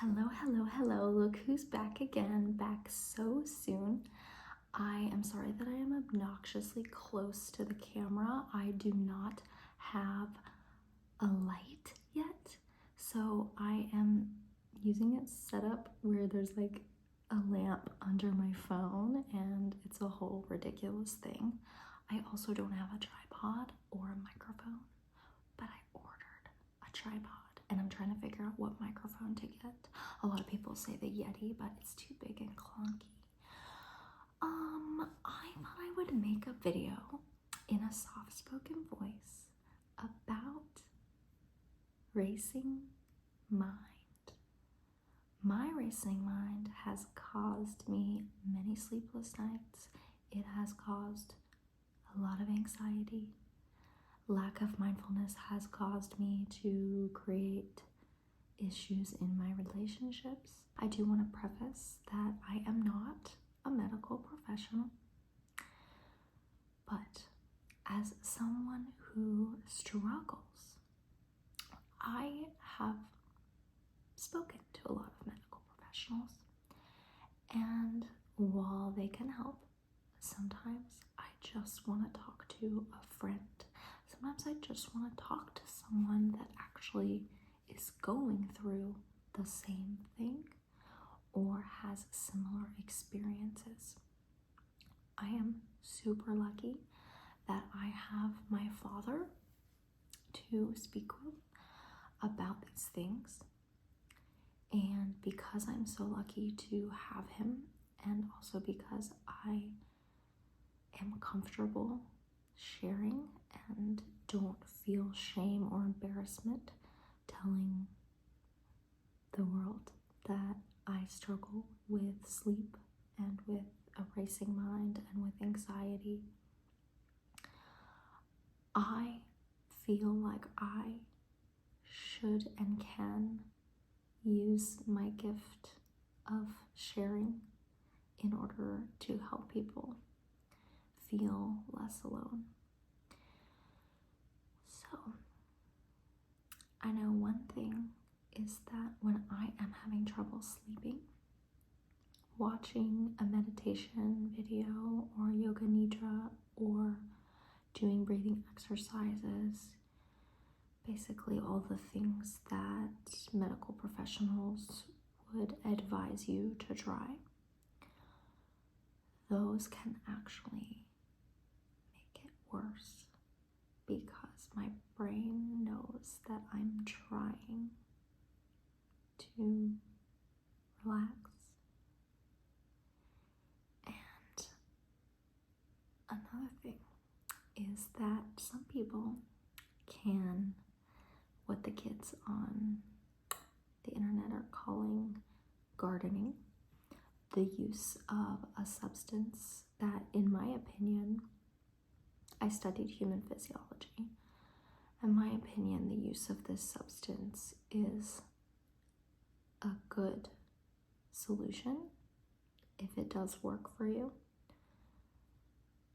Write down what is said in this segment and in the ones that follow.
Hello, hello, hello. Look who's back again, back so soon. I am sorry that I am obnoxiously close to the camera. I do not have a light yet, so I am using it set up where there's like a lamp under my phone, and it's a whole ridiculous thing. I also don't have a tripod or a microphone, but I ordered a tripod and I'm trying to figure out what microphone to get. A lot of people say the Yeti, but it's too big and clunky. I thought I would make a video in a soft-spoken voice about racing mind. My racing mind has caused me many sleepless nights. It has caused a lot of anxiety. Lack of mindfulness has caused me to create issues in my relationships. I do want to preface that I am not a medical professional, but as someone who struggles, I have spoken to a lot of medical professionals, and while they can help, sometimes I just want to talk to a friend. Sometimes I just want to talk to someone that actually is going through the same thing or has similar experiences. I am super lucky that I have my father to speak with about these things. And because I'm so lucky to have him, and also because I am comfortable sharing and don't feel shame or embarrassment telling the world that I struggle with sleep and with a racing mind and with anxiety, I feel like I should and can use my gift of sharing in order to help people feel less alone. So, I know one thing is that when I am having trouble sleeping, watching a meditation video or yoga nidra or doing breathing exercises, basically all the things that medical professionals would advise you to try, those can actually make it worse because my brain knows that I'm trying to relax. And another thing is that some people can, what the kids on the internet are calling gardening, the use of a substance that, in my opinion, I studied human physiology. In my opinion, the use of this substance is a good solution if it does work for you,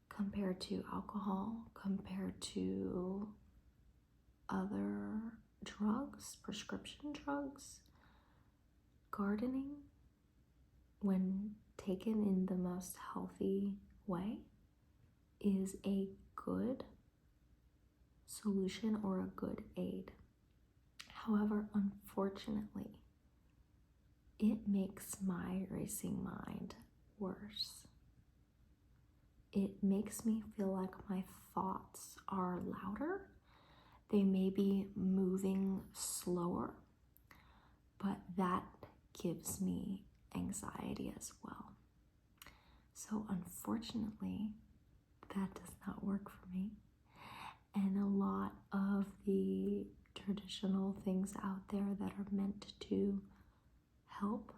compared to alcohol, compared to other drugs, prescription drugs. Gardening, when taken in the most healthy way, is a good solution or a good aid. However, unfortunately, it makes my racing mind worse. It makes me feel like my thoughts are louder. They may be moving slower, but that gives me anxiety as well. So unfortunately, that does not work for me. And a lot of the traditional things out there that are meant to help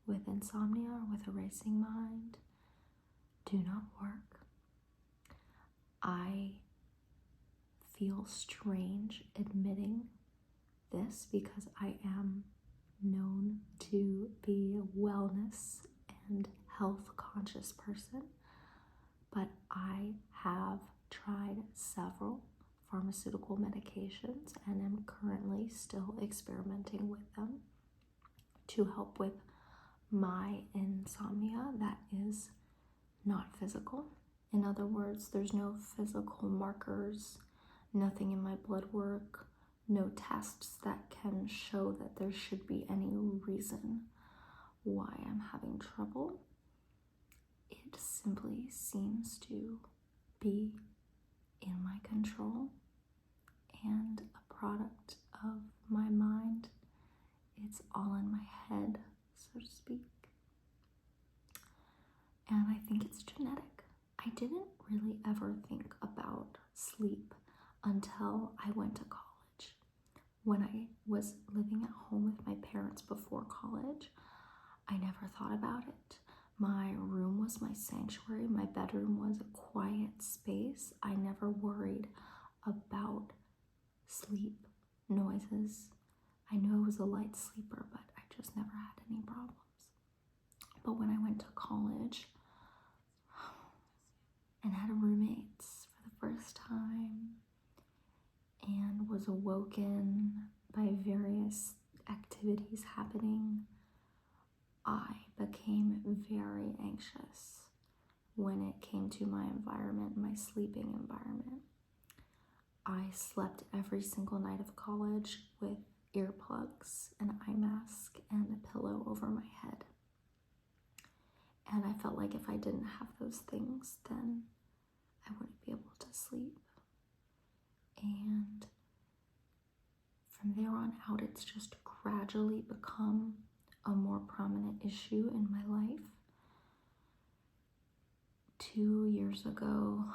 with insomnia or with a racing mind do not work. I feel strange admitting this because I am known to be a wellness and health conscious person, but I have tried several pharmaceutical medications and am currently still experimenting with them. to help with my insomnia that is not physical. In other words, there's no physical markers, nothing in my blood work, no tests that can show that there should be any reason why I'm having trouble. It simply seems to be in my control and a product of my mind. It's all in my head, so to speak. And I think it's genetic. I didn't really ever think about sleep until I went to college. When I was living at home with my parents before college, I never thought about it. My room was my sanctuary. My bedroom was a quiet space. I never worried about sleep, noises. I knew I was a light sleeper, but I just never had any problems. But when I went to college and had roommates for the first time and was awoken by various activities happening, I became very anxious when it came to my environment, my sleeping environment. I slept every single night of college with earplugs, an eye mask, and a pillow over my head. And I felt like if I didn't have those things, then I wouldn't be able to sleep. And from there on out, it's just gradually become a more prominent issue in my life. 2 years ago,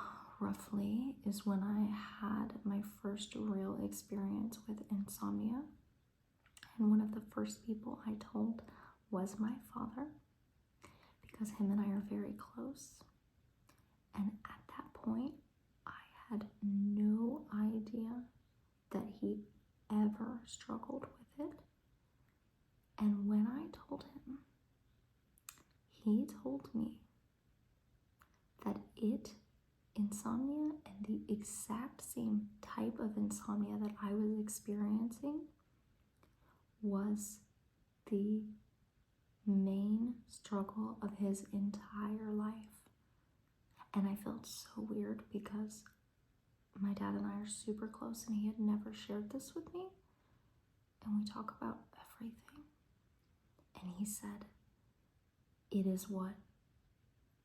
roughly, is when I had my first real experience with insomnia. And one of the first people I told was my father, because him and I are very close. And at that point, I had no idea that he ever struggled with it. And when I told him, he told me that insomnia and the exact same type of insomnia that I was experiencing was the main struggle of his entire life. And I felt so weird because my dad and I are super close and he had never shared this with me. And we talk about everything. And he said, it is what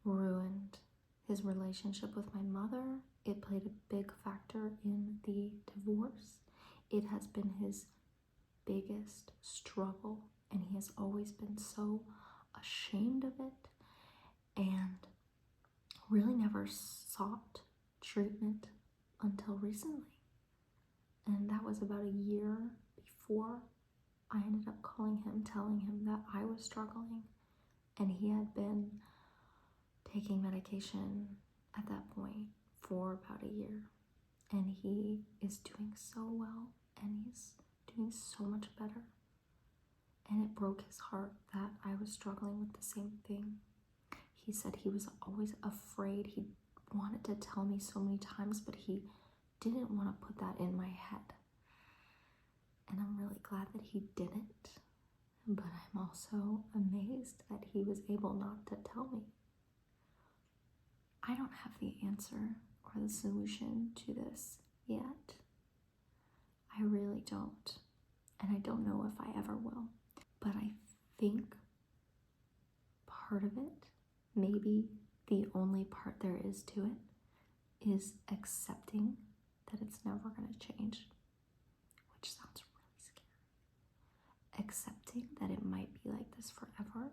ruined his relationship with my mother. It played a big factor in the divorce. It has been his biggest struggle, and he has always been so ashamed of it and really never sought treatment until recently. And that was about a year before I ended up calling him, telling him that I was struggling, and he had been taking medication at that point for about a year, and he is doing so well, and he's doing so much better. And it broke his heart that I was struggling with the same thing. He said he was always afraid. He wanted to tell me so many times, but he didn't want to put that in my head. And I'm really glad that he didn't, but I'm also amazed that he was able not to tell me. I don't have the answer or the solution to this yet. I really don't. And I don't know if I ever will. But I think part of it, maybe the only part there is to it, is accepting that it's never going to change, which sounds really scary. Accepting that it might be like this forever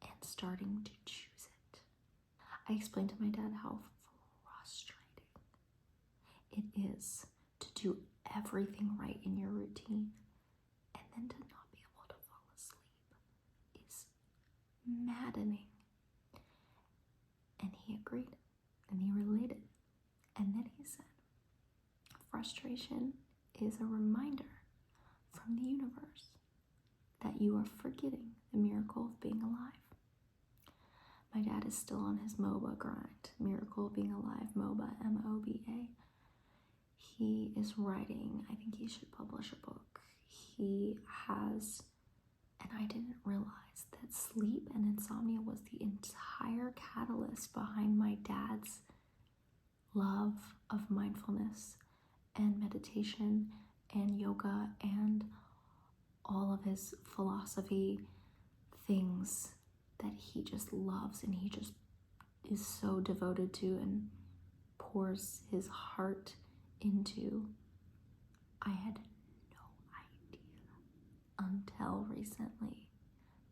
and starting to choose it. I explained to my dad how frustrating it is to do everything right in your routine and then to not be able to fall asleep is maddening. And he agreed and he related. And then he said, frustration is a reminder from the universe that you are forgetting the miracle of being alive. My dad is still on his MOBA grind, Miracle of Being Alive, MOBA, M-O-B-A. He is writing, I think he should publish a book. He has And I didn't realize that sleep and insomnia was the entire catalyst behind my dad's love of mindfulness and meditation and yoga and all of his philosophy things that he just loves and he just is so devoted to and pours his heart into. I had no idea until recently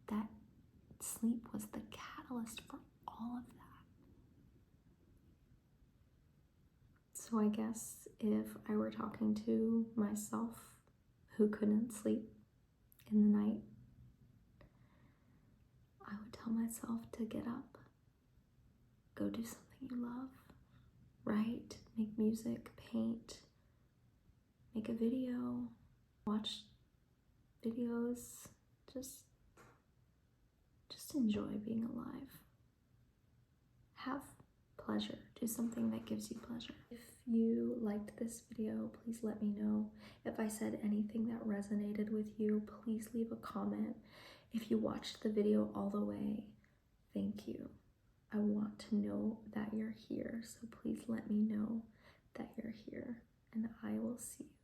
that sleep was the catalyst for all of that. So I guess if I were talking to myself who couldn't sleep in the night, I would tell myself to get up, go do something you love, write, make music, paint, make a video, watch videos, just enjoy being alive. Have pleasure. Do something that gives you pleasure. If you liked this video, please let me know. If I said anything that resonated with you, please leave a comment. If you watched the video all the way, thank you. I want to know that you're here, so please let me know that you're here, and I will see you